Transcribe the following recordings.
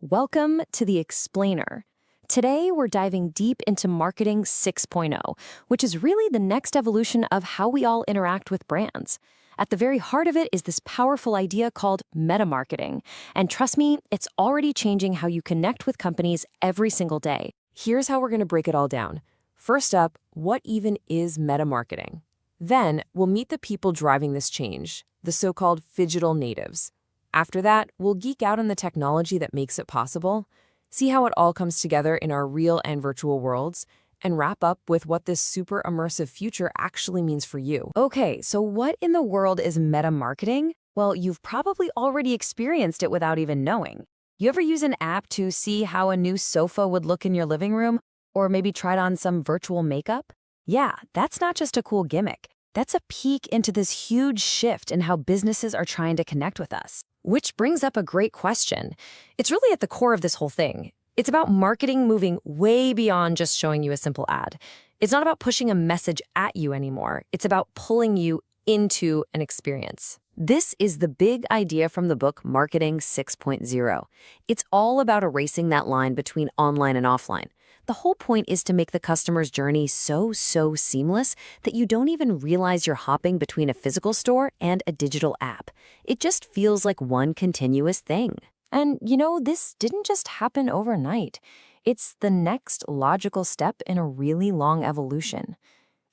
Welcome to The Explainer. Today, we're diving deep into Marketing 6.0, which is really the next evolution of how we all interact with brands. At the very heart of it is this powerful idea called metamarketing. And trust me, it's already changing how you connect with companies every single day. Here's how we're going to break it all down. First up, what even is metamarketing? Then, we'll meet the people driving this change, the so-called Phygital Natives. After that, we'll geek out on the technology that makes it possible, see how it all comes together in our real and virtual worlds, and wrap up with what this super immersive future actually means for you. Okay, so what in the world is metamarketing? Well, you've probably already experienced it without even knowing. You ever use an app to see how a new sofa would look in your living room? Or maybe tried on some virtual makeup? Yeah, that's not just a cool gimmick. That's a peek into this huge shift in how businesses are trying to connect with us. Which brings up a great question. It's really at the core of this whole thing. It's about marketing moving way beyond just showing you a simple ad. It's not about pushing a message at you anymore. It's about pulling you into an experience. This is the big idea from the book Marketing 6.0. It's all about erasing that line between online and offline. The whole point is to make the customer's journey so seamless that you don't even realize you're hopping between a physical store and a digital app. It just feels like one continuous thing. And, this didn't just happen overnight. It's the next logical step in a really long evolution.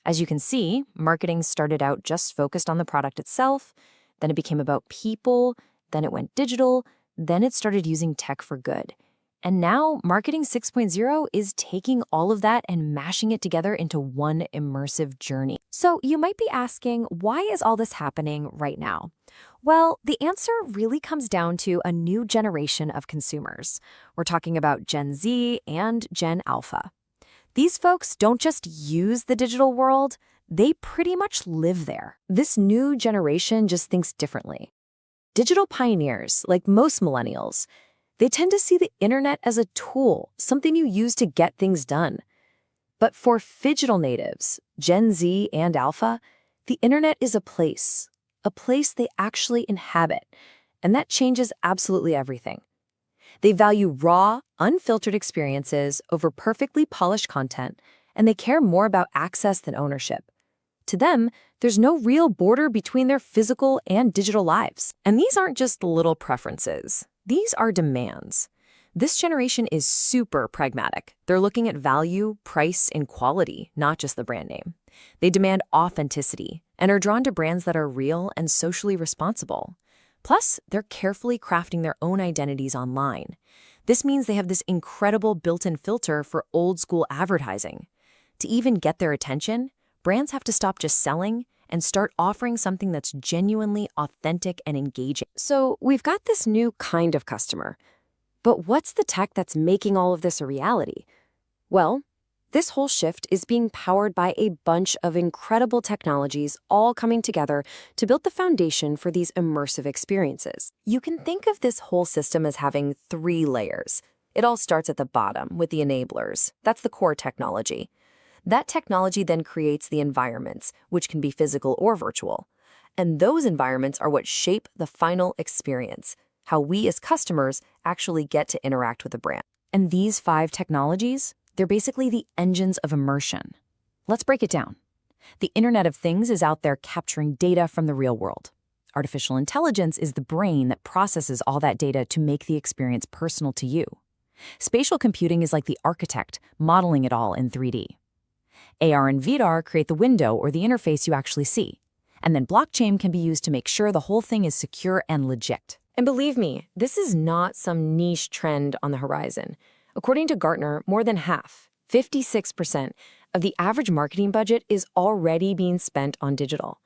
As you can see, marketing started out just focused on the product itself, then it became about people, then it went digital, then it started using tech for good. And now, Marketing 6.0 is taking all of that and mashing it together into one immersive journey. So you might be asking, why is all this happening right now? Well, the answer really comes down to a new generation of consumers. We're talking about Gen Z and Gen Alpha. These folks don't just use the digital world, they pretty much live there. This new generation just thinks differently. Digital pioneers, like most millennials, they tend to see the internet as a tool, something you use to get things done. But for Phygital natives, Gen Z and Alpha, the internet is a place they actually inhabit, and that changes absolutely everything. They value raw, unfiltered experiences over perfectly polished content, and they care more about access than ownership. To them, there's no real border between their physical and digital lives. And these aren't just little preferences. These are demands. This generation is super pragmatic. They're looking at value, price, and quality, not just the brand name. They demand authenticity and are drawn to brands that are real and socially responsible. Plus, they're carefully crafting their own identities online. This means they have this incredible built-in filter for old-school advertising. To even get their attention, brands have to stop just selling and start offering something that's genuinely authentic and engaging. So we've got this new kind of customer. But what's the tech that's making all of this a reality? Well, this whole shift is being powered by a bunch of incredible technologies all coming together to build the foundation for these immersive experiences. You can think of this whole system as having 3 layers. It all starts at the bottom with the enablers. That's the core technology. That technology then creates the environments, which can be physical or virtual. And those environments are what shape the final experience, how we as customers actually get to interact with a brand. And these 5 technologies, they're basically the engines of immersion. Let's break it down. The Internet of Things is out there capturing data from the real world. Artificial intelligence is the brain that processes all that data to make the experience personal to you. Spatial computing is like the architect modeling it all in 3D. AR and VR create the window or the interface you actually see. And then blockchain can be used to make sure the whole thing is secure and legit. And believe me, this is not some niche trend on the horizon. According to Gartner, more than half, 56%, of the average marketing budget is already being spent on digital.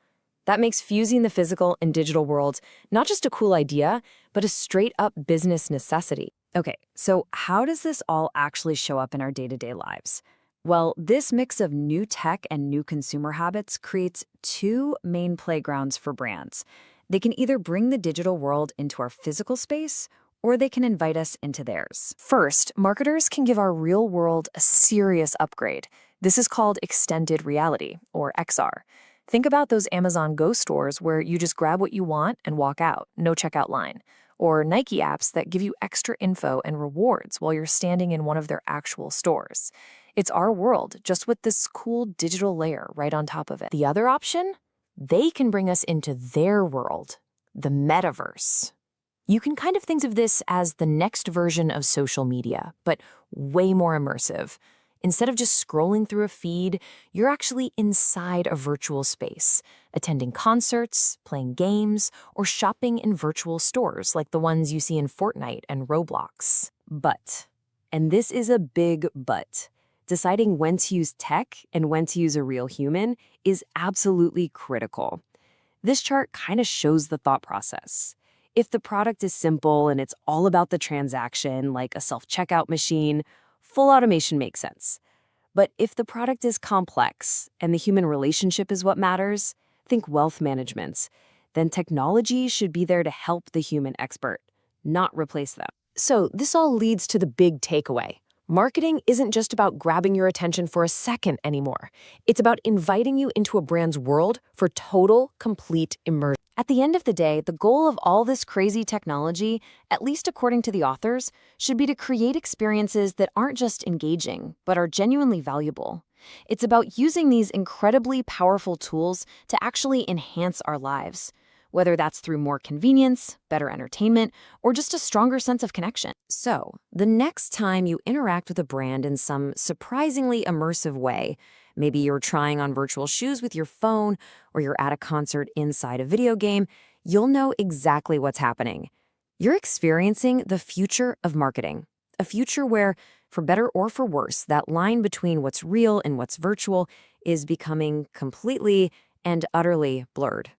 That makes fusing the physical and digital worlds not just a cool idea, but a straight-up business necessity. Okay, so how does this all actually show up in our day-to-day lives? Well, this mix of new tech and new consumer habits creates 2 main playgrounds for brands. They can either bring the digital world into our physical space, or they can invite us into theirs. First, marketers can give our real world a serious upgrade. This is called extended reality, or XR. Think about those Amazon Go stores where you just grab what you want and walk out, no checkout line. or Nike apps that give you extra info and rewards while you're standing in one of their actual stores. It's our world, just with this cool digital layer right on top of it. The other option? They can bring us into their world, the metaverse. You can kind of think of this as the next version of social media, but way more immersive. Instead of just scrolling through a feed, you're actually inside a virtual space, attending concerts, playing games, or shopping in virtual stores like the ones you see in Fortnite and Roblox. But, and this is a big but, deciding when to use tech and when to use a real human is absolutely critical. This chart kind of shows the thought process. If the product is simple and it's all about the transaction, like a self-checkout machine, full automation makes sense. But if the product is complex and the human relationship is what matters, think wealth management, then technology should be there to help the human expert, not replace them. So this all leads to the big takeaway. Marketing isn't just about grabbing your attention for a second anymore. It's about inviting you into a brand's world for total, complete immersion. At the end of the day, the goal of all this crazy technology, at least according to the authors, should be to create experiences that aren't just engaging, but are genuinely valuable. It's about using these incredibly powerful tools to actually enhance our lives, whether that's through more convenience, better entertainment, or just a stronger sense of connection. So, the next time you interact with a brand in some surprisingly immersive way, maybe you're trying on virtual shoes with your phone, or you're at a concert inside a video game, you'll know exactly what's happening. You're experiencing the future of marketing, a future where, for better or for worse, that line between what's real and what's virtual is becoming completely and utterly blurred.